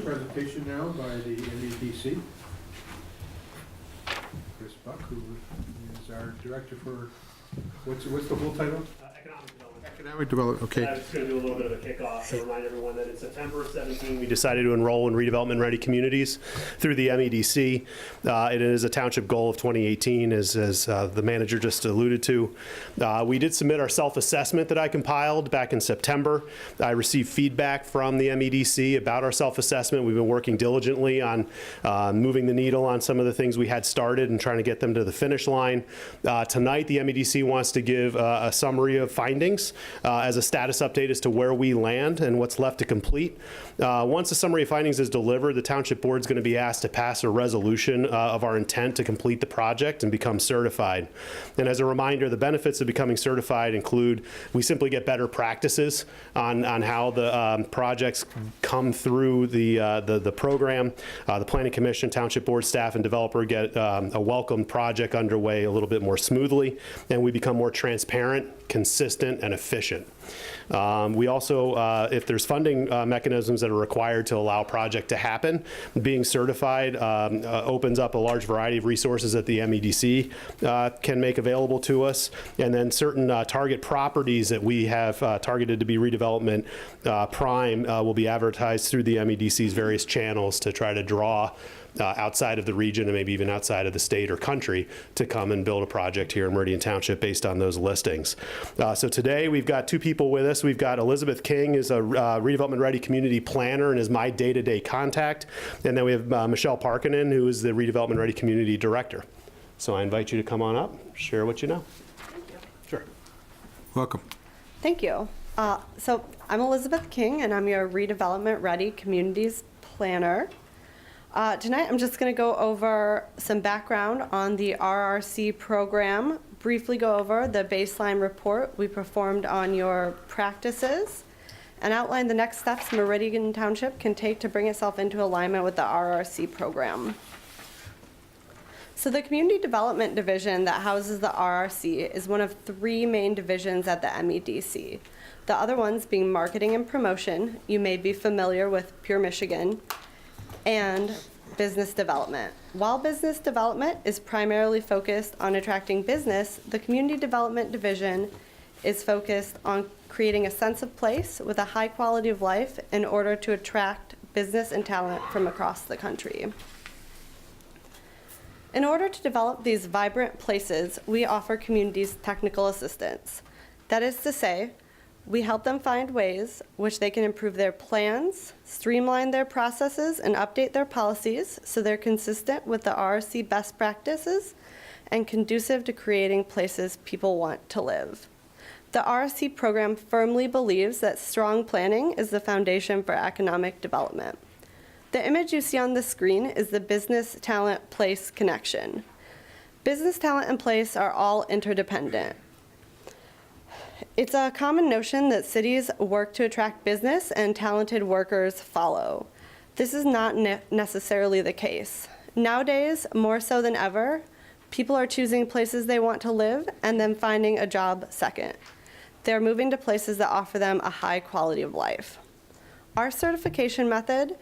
presentation now by the MEDC. Chris Buck, who is our director for, what's the whole title? Economic development. Economic development, okay. I'm just going to do a little bit of a kickoff to remind everyone that in September of 17, we decided to enroll in redevelopment-ready communities through the MEDC. It is a township goal of 2018, as the manager just alluded to. We did submit our self-assessment that I compiled back in September. I received feedback from the MEDC about our self-assessment. We've been working diligently on moving the needle on some of the things we had started and trying to get them to the finish line. Tonight, the MEDC wants to give a summary of findings as a status update as to where we land and what's left to complete. Once the summary of findings is delivered, the Township Board is going to be asked to pass a resolution of our intent to complete the project and become certified. And as a reminder, the benefits of becoming certified include we simply get better practices on how the projects come through the program. The Planning Commission, Township Board staff, and developer get a welcome project underway a little bit more smoothly, and we become more transparent, consistent, and efficient. We also, if there's funding mechanisms that are required to allow a project to happen, being certified opens up a large variety of resources that the MEDC can make available to us, and then certain target properties that we have targeted to be redevelopment prime will be advertised through the MEDC's various channels to try to draw outside of the region and maybe even outside of the state or country to come and build a project here in Meridian Township based on those listings. So today we've got two people with us. We've got Elizabeth King, is a redevelopment ready community planner and is my day-to-day contact. And then we have Michelle Parkinen, who is the redevelopment ready community director. So I invite you to come on up, share what you know. Thank you. Sure. Welcome. Thank you. So I'm Elizabeth King, and I'm your redevelopment ready communities planner. Tonight, I'm just going to go over some background on the RRC program, briefly go over the baseline report we performed on your practices, and outline the next steps Meridian Township can take to bring itself into alignment with the RRC program. So the Community Development Division that houses the RRC is one of three main divisions at the MEDC. The other ones being Marketing and Promotion, you may be familiar with Pure Michigan, and Business Development. While Business Development is primarily focused on attracting business, the Community Development Division is focused on creating a sense of place with a high quality of life in order to attract business and talent from across the country. In order to develop these vibrant places, we offer communities technical assistance. That is to say, we help them find ways which they can improve their plans, streamline their processes, and update their policies so they're consistent with the RRC best practices and conducive to creating places people want to live. The RRC program firmly believes that strong planning is the foundation for economic development. The image you see on the screen is the business talent place connection. Business talent and place are all interdependent. It's a common notion that cities work to attract business and talented workers follow. This is not necessarily the case. Nowadays, more so than ever, people are choosing places they want to live and then finding a job second. They're moving to places that offer them a high quality of life. Our certification method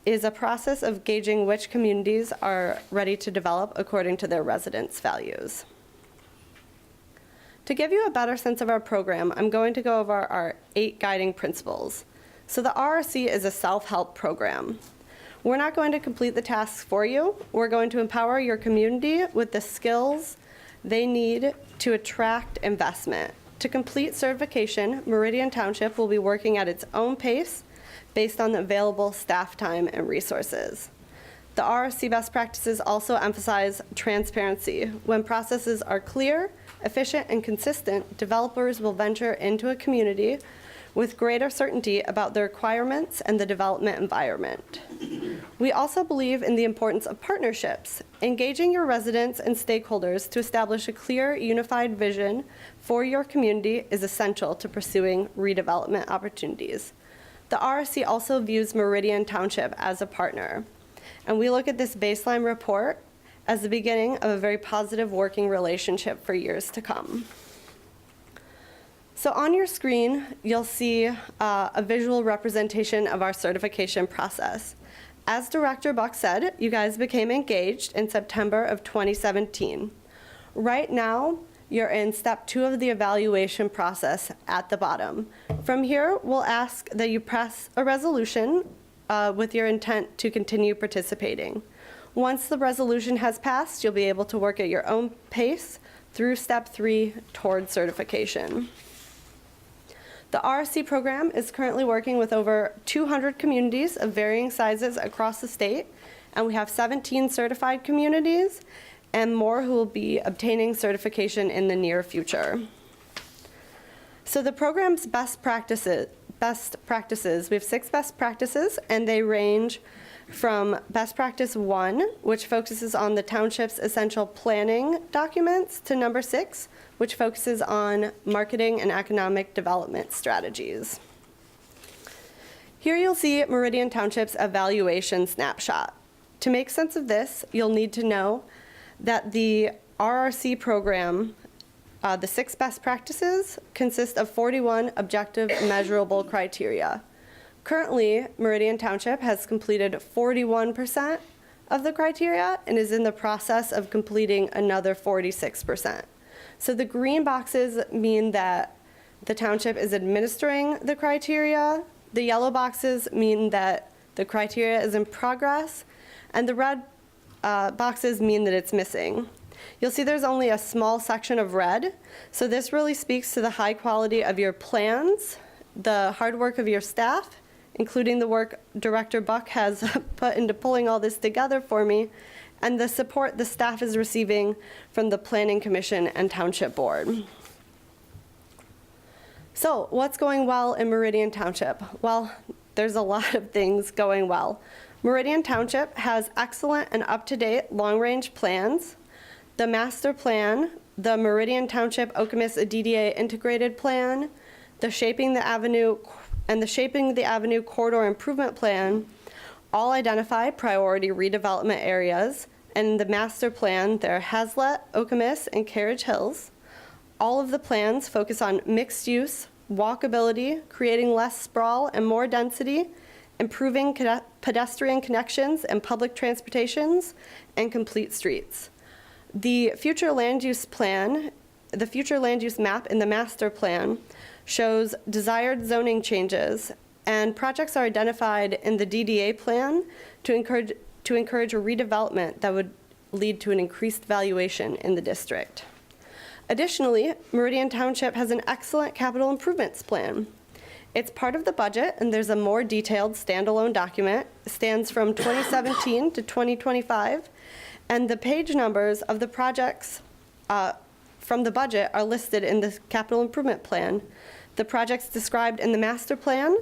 is a process of gauging which communities are ready to develop according to their residents' values. To give you a better sense of our program, I'm going to go over our 8 guiding principles. So the RRC is a self-help program. We're not going to complete the tasks for you. We're going to empower your community with the skills they need to attract investment. To complete certification, Meridian Township will be working at its own pace based on the available staff time and resources. The RRC best practices also emphasize transparency. When processes are clear, efficient, and consistent, developers will venture into a community with greater certainty about the requirements and the development environment. We also believe in the importance of partnerships. Engaging your residents and stakeholders to establish a clear, unified vision for your community is essential to pursuing redevelopment opportunities. The RRC also views Meridian Township as a partner, and we look at this baseline report as the beginning of a very positive working relationship for years to come. So on your screen, you'll see a visual representation of our certification process. As Director Buck said, you guys became engaged in September of 2017. Right now, you're in step 2 of the evaluation process at the bottom. From here, we'll ask that you press a resolution with your intent to continue participating. Once the resolution has passed, you'll be able to work at your own pace through step 3 toward certification. The RSC program is currently working with over 200 communities of varying sizes across the state, and we have 17 certified communities and more who will be obtaining certification in the near future. So the program's best practices, we have 6 best practices, and they range from best practice 1, which focuses on the township's essential planning documents, to number 6, which focuses on marketing and economic development strategies. Here you'll see Meridian Township's evaluation snapshot. To make sense of this, you'll need to know that the RRC program, the 6 best practices, consist of 41 objective measurable criteria. Currently, Meridian Township has completed 41% of the criteria and is in the process of completing another 46%. So the green boxes mean that the township is administering the criteria, the yellow boxes mean that the criteria is in progress, and the red boxes mean that it's missing. You'll see there's only a small section of red, so this really speaks to the high quality of your plans, the hard work of your staff, including the work Director Buck has put into pulling all this together for me, and the support the staff is receiving from the Planning Commission and Township Board. So, what's going well in Meridian Township? Well, there's a lot of things going well. Meridian Township has excellent and up-to-date long-range plans. The master plan, the Meridian Township Okemos DDA integrated plan, the Shaping the Avenue Corridor Improvement Plan all identify priority redevelopment areas. And the master plan, there are Hazlet, Okemos, and Carriage Hills. All of the plans focus on mixed use, walkability, creating less sprawl and more density, improving pedestrian connections and public transportations, and complete streets. The future land use plan, the future land use map in the master plan shows desired zoning changes, and projects are identified in the DDA plan to encourage a redevelopment that would lead to an increased valuation in the district. Additionally, Meridian Township has an excellent capital improvements plan. It's part of the budget, and there's a more detailed standalone document. It stands from 2017 to 2025, and the page numbers of the projects from the budget are listed in the capital improvement plan. The projects described in the master plan,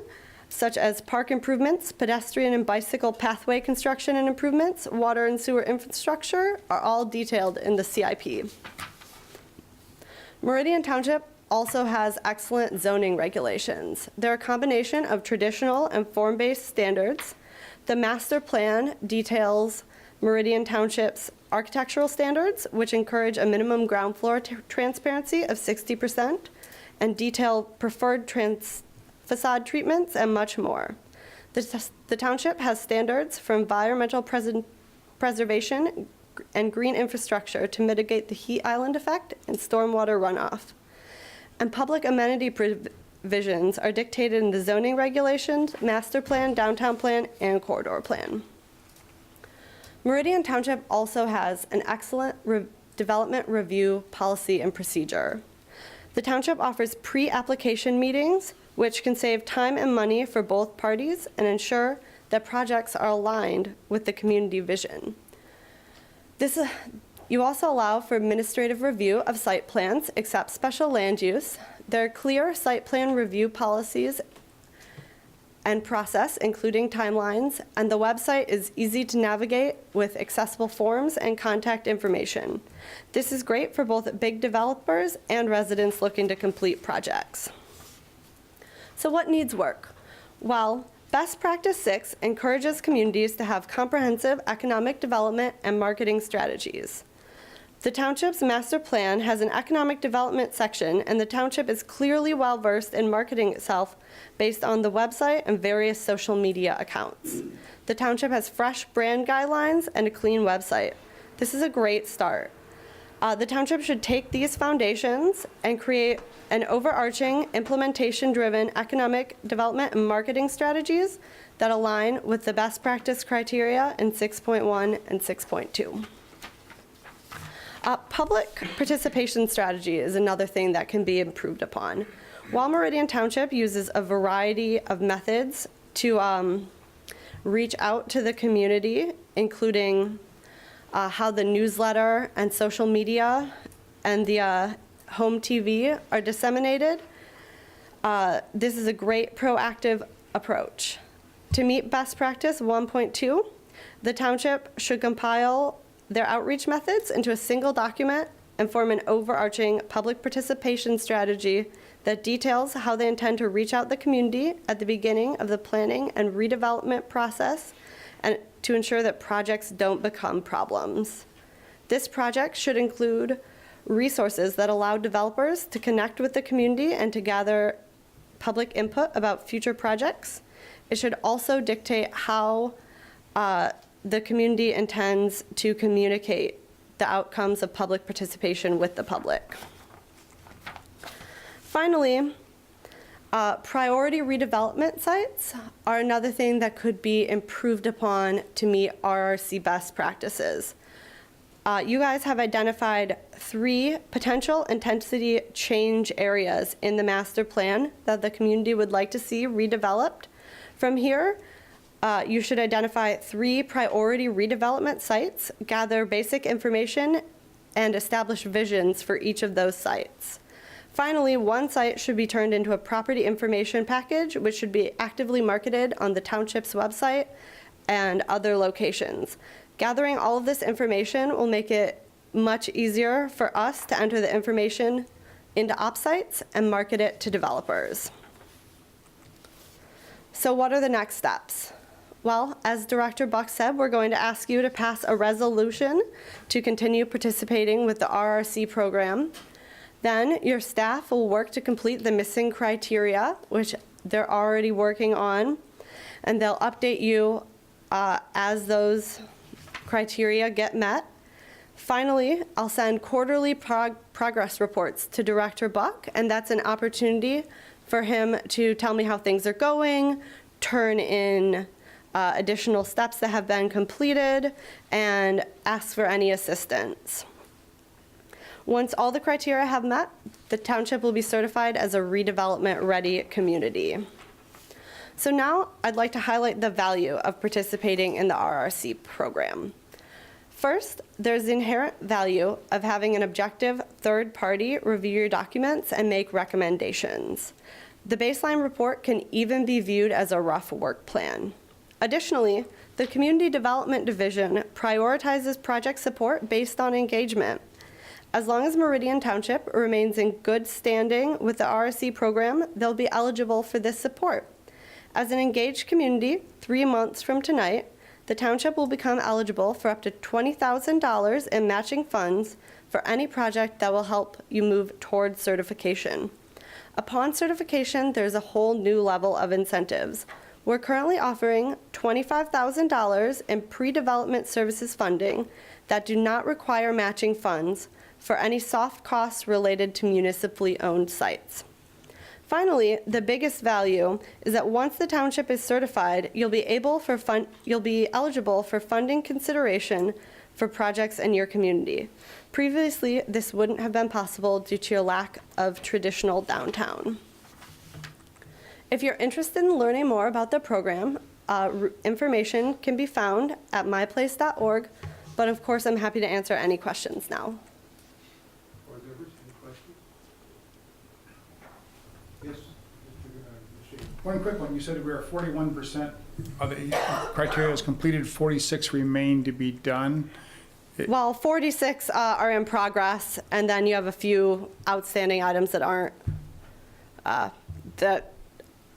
such as park improvements, pedestrian and bicycle pathway construction and improvements, water and sewer infrastructure, are all detailed in the CIP. Meridian Township also has excellent zoning regulations. They're a combination of traditional and form-based standards. The master plan details Meridian Township's architectural standards, which encourage a minimum ground floor transparency of 60%, and detail preferred facade treatments, and much more. The township has standards for environmental preservation and green infrastructure to mitigate the heat island effect and stormwater runoff. And public amenity provisions are dictated in the zoning regulations, master plan, downtown plan, and corridor plan. Meridian Township also has an excellent development review policy and procedure. The township offers pre-application meetings, which can save time and money for both parties and ensure that projects are aligned with the community vision. You also allow for administrative review of site plans, except special land use. There are clear site plan review policies and process, including timelines, and the website is easy to navigate with accessible forms and contact information. This is great for both big developers and residents looking to complete projects. So what needs work? Well, Best Practice 6 encourages communities to have comprehensive economic development and marketing strategies. The township's master plan has an economic development section, and the township is clearly well-versed in marketing itself based on the website and various social media accounts. The township has fresh brand guidelines and a clean website. This is a great start. The township should take these foundations and create an overarching, implementation-driven economic development and marketing strategies that align with the best practice criteria in 6.1 and 6.2. Public participation strategy is another thing that can be improved upon. While Meridian Township uses a variety of methods to reach out to the community, including how the newsletter and social media and the home TV are disseminated, this is a great proactive approach. To meet best practice 1.2, the township should compile their outreach methods into a single document and form an overarching public participation strategy that details how they intend to reach out the community at the beginning of the planning and redevelopment process and to ensure that projects don't become problems. This project should include resources that allow developers to connect with the community and to gather public input about future projects. It should also dictate how the community intends to communicate the outcomes of public participation with the public. Finally, priority redevelopment sites are another thing that could be improved upon to meet RRC best practices. You guys have identified 3 potential intensity change areas in the master plan that the community would like to see redeveloped. From here, you should identify 3 priority redevelopment sites, gather basic information, and establish visions for each of those sites. Finally, 1 site should be turned into a property information package, which should be actively marketed on the township's website and other locations. Gathering all of this information will make it much easier for us to enter the information into op sites and market it to developers. So what are the next steps? Well, as Director Buck said, we're going to ask you to pass a resolution to continue participating with the RRC program. Then your staff will work to complete the missing criteria, which they're already working on, and they'll update you as those criteria get met. Finally, I'll send quarterly progress reports to Director Buck, and that's an opportunity for him to tell me how things are going, turn in additional steps that have been completed, and ask for any assistance. Once all the criteria have met, the township will be certified as a redevelopment-ready community. So now I'd like to highlight the value of participating in the RRC program. First, there's the inherent value of having an objective third party review your documents and make recommendations. The baseline report can even be viewed as a rough work plan. Additionally, the Community Development Division prioritizes project support based on engagement. As long as Meridian Township remains in good standing with the RRC program, they'll be eligible for this support. As an engaged community, 3 months from tonight, the township will become eligible for up to $20,000 in matching funds for any project that will help you move towards certification. Upon certification, there's a whole new level of incentives. We're currently offering $25,000 in pre-development services funding that do not require matching funds for any soft costs related to municipally owned sites. Finally, the biggest value is that once the township is certified, you'll be eligible for funding consideration for projects in your community. Previously, this wouldn't have been possible due to your lack of traditional downtown. If you're interested in learning more about the program, information can be found at myplace.org, but of course I'm happy to answer any questions now. Board members, any questions? Yes, Mr. Shea. One quick one, you said we were 41% of the criteria is completed, 46 remain to be done. Well, 46 are in progress, and then you have a few outstanding items that aren't, that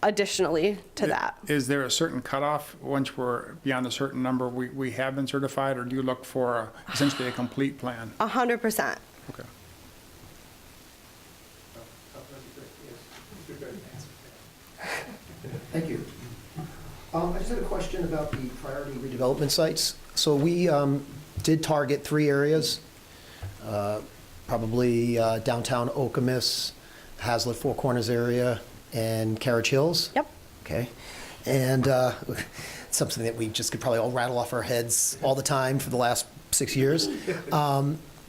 additionally to that. Is there a certain cutoff, once we're beyond a certain number, we have been certified, or do you look for essentially a complete plan? 100%. Okay. Thank you. I just had a question about the priority redevelopment sites. So we did target 3 areas, probably downtown Okemos, Hazlet Four Corners area, and Carriage Hills. Yep. Okay. And something that we just could probably all rattle off our heads all the time for the last 6 years.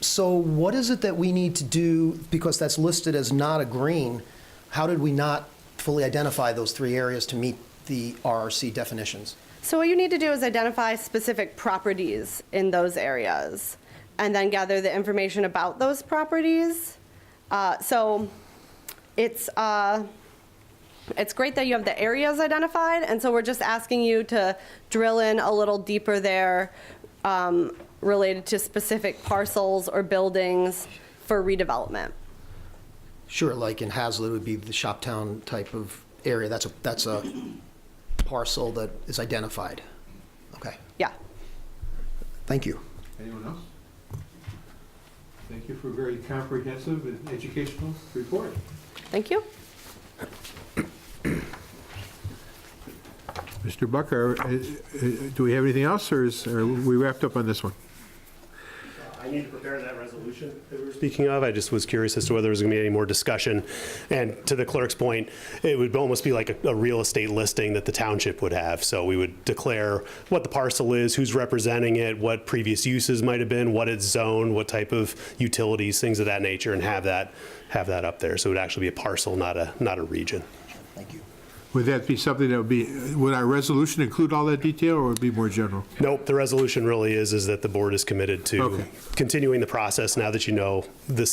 So what is it that we need to do, because that's listed as not a green, how did we not fully identify those 3 areas to meet the RRC definitions? So what you need to do is identify specific properties in those areas and then gather the information about those properties. So it's great that you have the areas identified, and so we're just asking you to drill in a little deeper there related to specific parcels or buildings for redevelopment. Sure, like in Hazlet would be the Shoptown type of area. That's a parcel that is identified. Okay, Yeah. thank you. Anyone else? Thank you for a very comprehensive and educational report. Thank you. Mr. Buck, do we have anything else, or are we wrapped up on this one? I need to prepare that resolution that we were speaking of. I just was curious as to whether there was going to be any more discussion. And to the clerk's point, it would almost be like a real estate listing that the township would have. So we would declare what the parcel is, who's representing it, what previous uses might have been, what it's zoned, what type of utilities, things of that nature, and have that up there. So it would actually be a parcel, not a region. Thank you. Would that be something that would our resolution include all that detail, or would it be more general? Nope, the resolution really is that the board is committed to Okay. continuing the process now that you know the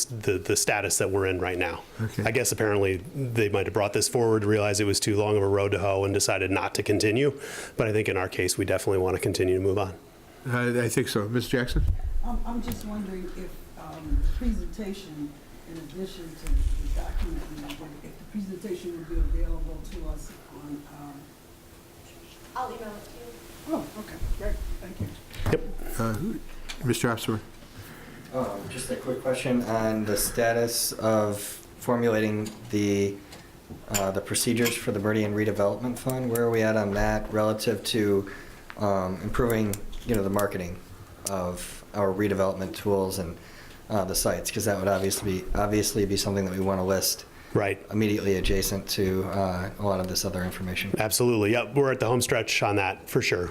status that we're in right now. Okay. I guess apparently they might have brought this forward, realized it was too long of a road to hoe, and decided not to continue. But I think in our case, we definitely want to continue to move on. I think so. Ms. Jackson? I'm just wondering if presentation, in addition to the document, if the presentation would be available to us on, I'll email it to you. oh, okay, great, thank you. Mr. Officer? Just a quick question on the status of formulating the procedures for the Meridian Redevelopment Fund. Where are we at on that relative to improving, the marketing of our redevelopment tools and the sites? Because that would obviously be something that we want to list Right. immediately adjacent to a lot of this other information. Absolutely. Yep. We're at the home stretch on that for sure.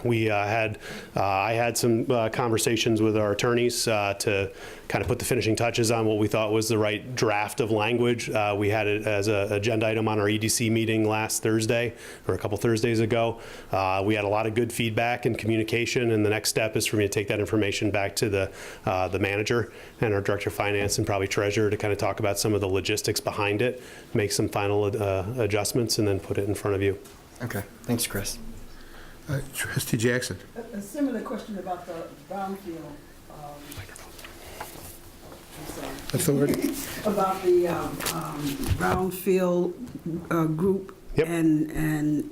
I had some conversations with our attorneys to kind of put the finishing touches on what we thought was the right draft of language. We had it as an agenda item on our EDC meeting last Thursday, or a couple Thursdays ago. We had a lot of good feedback and communication, and the next step is for me to take that information back to the manager and our director of finance and probably treasurer to kind of talk about some of the logistics behind it, make some final adjustments, and then put it in front of you. Okay, thanks, Chris. Trustee Jackson? A similar question about the brownfield, Authority? about the brownfield group. Yep. And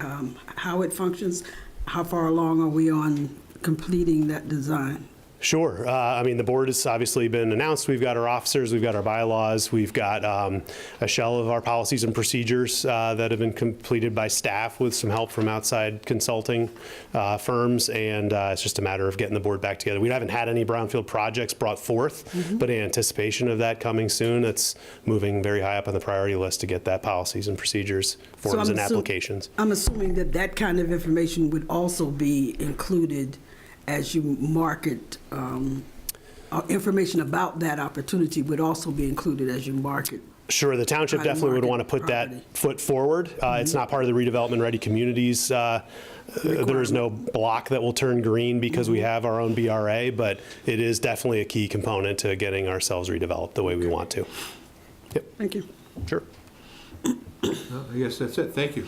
how it functions. How far along are we on completing that design? Sure. I mean, the board has obviously been announced. We've got our officers, we've got our bylaws, we've got a shell of our policies and procedures that have been completed by staff with some help from outside consulting firms, and it's just a matter of getting the board back together. We haven't had any brownfield projects brought forth, but in anticipation of that coming soon, it's moving very high up on the priority list to get that policies and procedures, forms and applications. I'm assuming that that kind of information would also be included as you market, information about that opportunity would also be included as you market. Sure, the township Try to definitely would market want to put property. that foot forward. It's not part of the redevelopment ready communities. There is no block that will turn green because we have our own BRA, but it is definitely a key component to getting ourselves redeveloped the way we want to. Thank you. Sure. I guess that's it. Thank you.